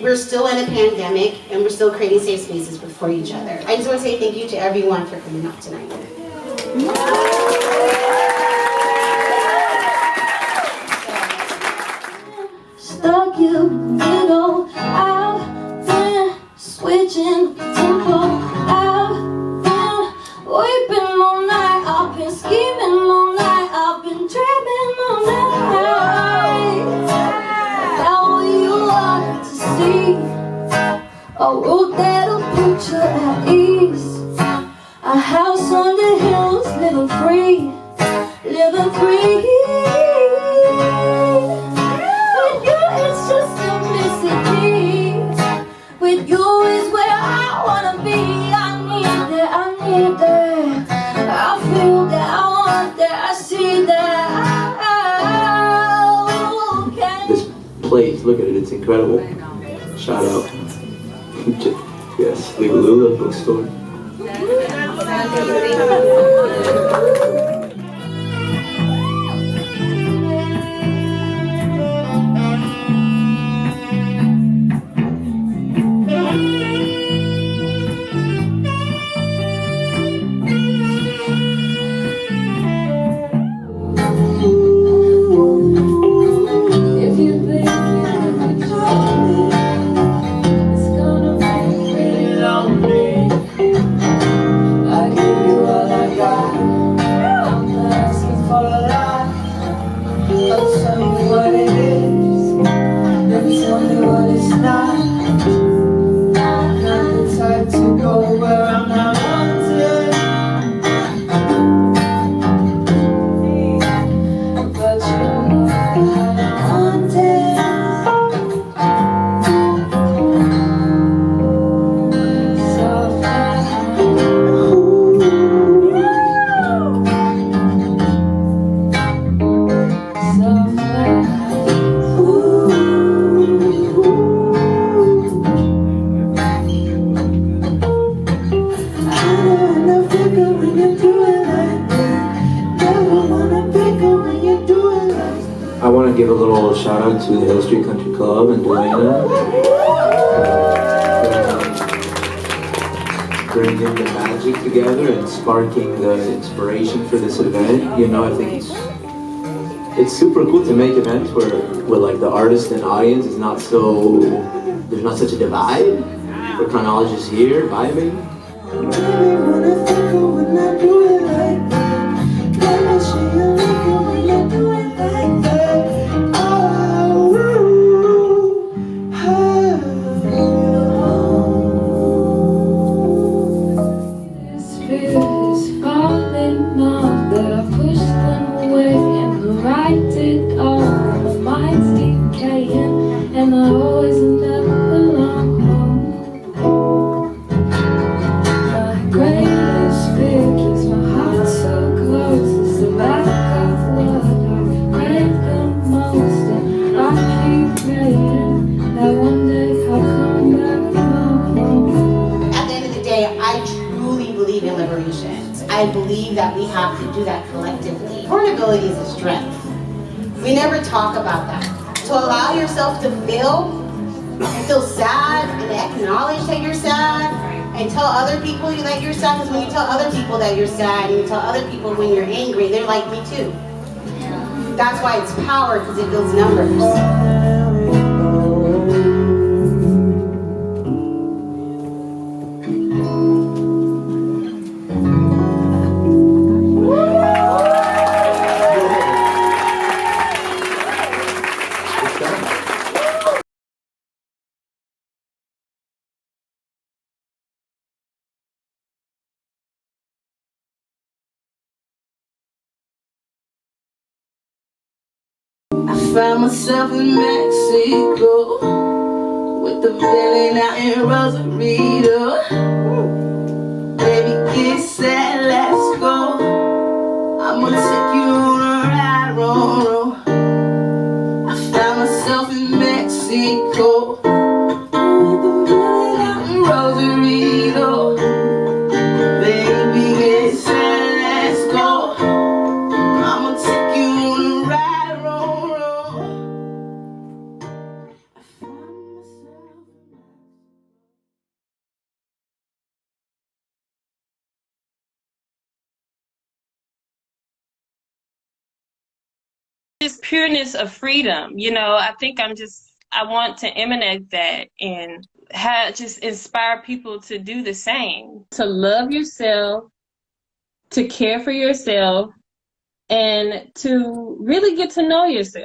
we're still in a pandemic and we're still creating safe spaces for each other. I just want to say thank you to everyone for coming out tonight. Stuck you, middle, I've been switching tempo, I've been weeping all night, I've been scheming all night, I've been dreaming all night about what you wanted to see, a road that'll put you at ease, a house on the hills, living free, living free. It's just simplicity. With you is where I wanna be. I need that, I need that. I feel that, I want that, I see that. This place, look at it, it's incredible. Shout out. Yes, Libélula Book Store. I want to give a little shout out to the Hill Street Country Club and Delana for bringing the magic together and sparking the inspiration for this event. You know, I think it's super cool to make events where like the artist and audience is not so, there's not such a divide. We're kind of all just here vibing. I believe that we have to do that collectively. Vulnerability is a strength. We never talk about that. To allow yourself to feel sad and acknowledge that you're sad and tell other people that you're sad, because when you tell other people that you're sad and you tell other people when you're angry, they're like, me too. That's why it's power, because it builds numbers. Found myself in Mexico with the villain out in Rosarito. Baby, get set, let's go. I'ma take you on a ride, roll. I found myself in Mexico with the villain out in Rosarito. Baby, get set, let's go. I'ma take you on a ride. I found myself just pureness of freedom. You know, I think I want to emanate that and just inspire people to do the same, to love yourself, to care for yourself, and to really get to know yourself.